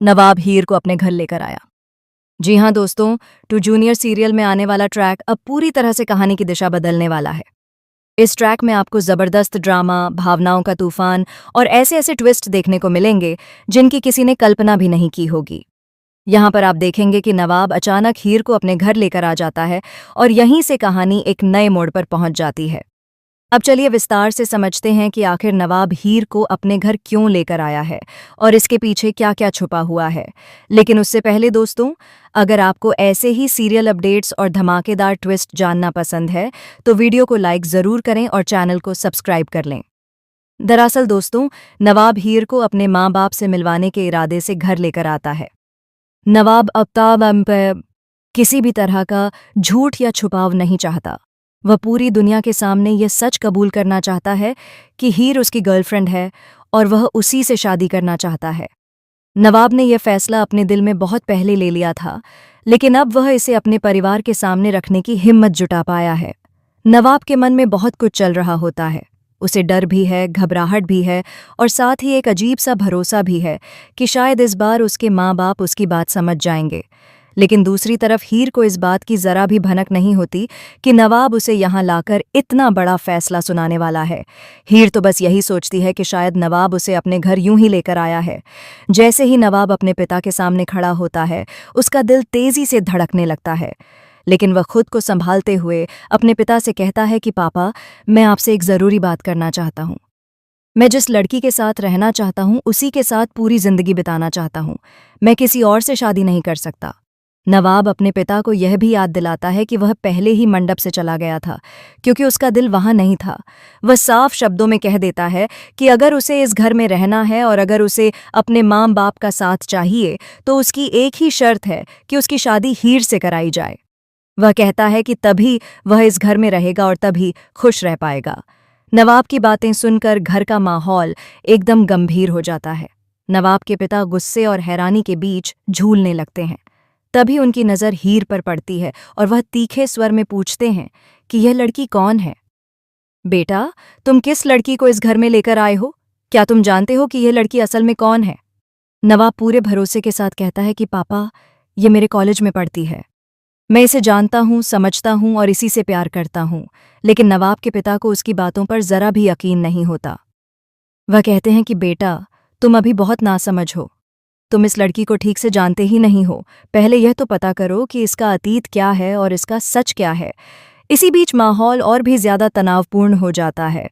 नवाब हीर को अपने घर लेकर आया। जी हाँ दोस्तों, टू जूनियर सीरियल में आने वाला ट्रैक अब पूरी तरह से कहानी की दिशा बदलने वाला है। इस ट्रैक में आपको जबरदस्त ड्रामा, भावनाओं का तूफान और ऐसे ऐसे ट्विस्ट देखने को मिलेंगे जिनकी किसी ने कल्पना भी नहीं की होगी। यहाँ पर आप देखेंगे कि नवाब अचानक हीर को अपने घर लेकर आ जाता है और यहीं से कहानी एक नए मोड़ पर पहुंच जाती है। अब चलिए विस्तार से समझते हैं कि आखिर नवाब हीर को अपने घर क्यों लेकर आया है और इसके पीछे क्या क्या छुपा हुआ है। लेकिन उससे पहले दोस्तों, अगर आपको ऐसे ही सीरियल अपडेट्स और धमाकेदार ट्विस्ट जानना पसंद है तो वीडियो को लाइक ज़रूर करें और चैनल को सब्सक्राइब कर लें। दरअसल दोस्तों, नवाब हीर को अपने माँ बाप से मिलवाने के इरादे से घर लेकर आता है। नवाब अब किसी भी तरह का झूठ या छुपाव नहीं चाहता। वह पूरी दुनिया के सामने यह सच कबूल करना चाहता है कि हीर उसकी गर्लफ्रेंड है और वह उसी से शादी करना चाहता है। नवाब ने यह फैसला अपने दिल में बहुत पहले ले लिया था, लेकिन अब वह इसे अपने परिवार के सामने रखने की हिम्मत जुटा पाया है। नवाब के मन में बहुत कुछ चल रहा होता है। उसे डर भी है, घबराहट भी है और साथ ही एक अजीब सा भरोसा भी है कि शायद इस बार उसके माँ बाप उसकी बात समझ जाएंगे। लेकिन दूसरी तरफ हीर को इस बात की जरा भी भनक नहीं होती कि नवाब उसे यहाँ लाकर इतना बड़ा फैसला सुनाने वाला है। हीर तो बस यही सोचती है कि शायद नवाब उसे अपने घर यूं ही लेकर आया है। जैसे ही नवाब अपने पिता के सामने खड़ा होता है, उसका दिल तेजी से धड़कने लगता है। लेकिन वह खुद को संभालते हुए अपने पिता से कहता है कि पापा, मैं आपसे एक ज़रूरी बात करना चाहता हूँ। मैं जिस लड़की के साथ रहना चाहता हूँ उसी के साथ पूरी जिंदगी बिताना चाहता हूँ। मैं किसी और से शादी नहीं कर सकता। नवाब अपने पिता को यह भी याद दिलाता है कि वह पहले ही मंडप से चला गया था, क्योंकि उसका दिल वहां नहीं था। वह साफ शब्दों में कह देता है कि अगर उसे इस घर में रहना है और अगर उसे अपने माँ बाप का साथ चाहिए तो उसकी एक ही शर्त है कि उसकी शादी हीर से कराई जाए। वह कहता है कि तभी वह इस घर में रहेगा और तभी खुश रह पाएगा। नवाब की बातें सुनकर घर का माहौल एकदम गंभीर हो जाता है। नवाब के पिता गुस्से और हैरानी के बीच झूलने लगते हैं। तभी उनकी नज़र हीर पर पड़ती है और वह तीखे स्वर में पूछते हैं कि यह लड़की कौन है। बेटा, तुम किस लड़की को इस घर में लेकर आए हो? क्या तुम जानते हो कि यह लड़की असल में कौन है? नवाब पूरे भरोसे के साथ कहता है कि पापा, ये मेरे कॉलेज में पढ़ती है। मैं इसे जानता हूँ, समझता हूँ और इसी से प्यार करता हूँ। लेकिन नवाब के पिता को उसकी बातों पर जरा भी यकीन नहीं होता। वह कहते हैं कि बेटा, तुम अभी बहुत नासमझ हो। तुम इस लड़की को ठीक से जानते ही नहीं हो। पहले यह तो पता करो कि इसका अतीत क्या है और इसका सच क्या है। इसी बीच माहौल और भी ज्यादा तनावपूर्ण हो जाता है।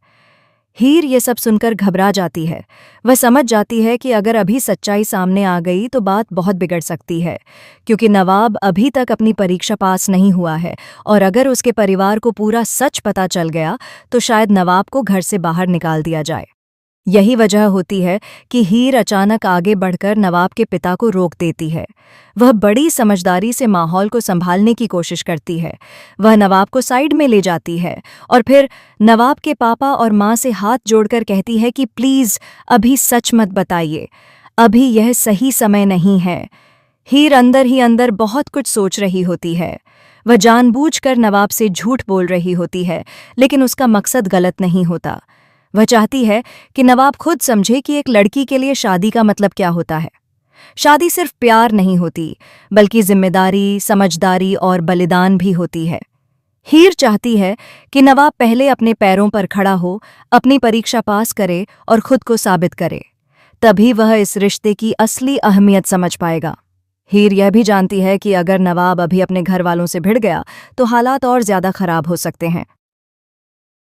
हीर ये सब सुनकर घबरा जाती है। वह समझ जाती है कि अगर अभी सच्चाई सामने आ गई तो बात बहुत बिगड़ सकती है, क्योंकि नवाब अभी तक अपनी परीक्षा पास नहीं हुआ है और अगर उसके परिवार को पूरा सच पता चल गया तो शायद नवाब को घर से बाहर निकाल दिया जाए। यही वजह होती है कि हीर अचानक आगे बढ़कर नवाब के पिता को रोक देती है। वह बड़ी समझदारी से माहौल को संभालने की कोशिश करती है। वह नवाब को साइड में ले जाती है और फिर नवाब के पापा और माँ से हाथ जोड़कर कहती है कि प्लीज़ अभी सच मत बताइए, अभी यह सही समय नहीं है। हीर अंदर ही अंदर बहुत कुछ सोच रही होती है। वह जानबूझकर नवाब से झूठ बोल रही होती है, लेकिन उसका मकसद गलत नहीं होता। वह चाहती है कि नवाब खुद समझे कि एक लड़की के लिए शादी का मतलब क्या होता है। शादी सिर्फ प्यार नहीं होती, बल्कि जिम्मेदारी, समझदारी और बलिदान भी होती है। हीर चाहती है कि नवाब पहले अपने पैरों पर खड़ा हो, अपनी परीक्षा पास करे और खुद को साबित करे। तभी वह इस रिश्ते की असली अहमियत समझ पाएगा। हीर यह भी जानती है कि अगर नवाब अभी अपने घर वालों से भिड़ गया तो हालात और ज्यादा खराब हो सकते हैं।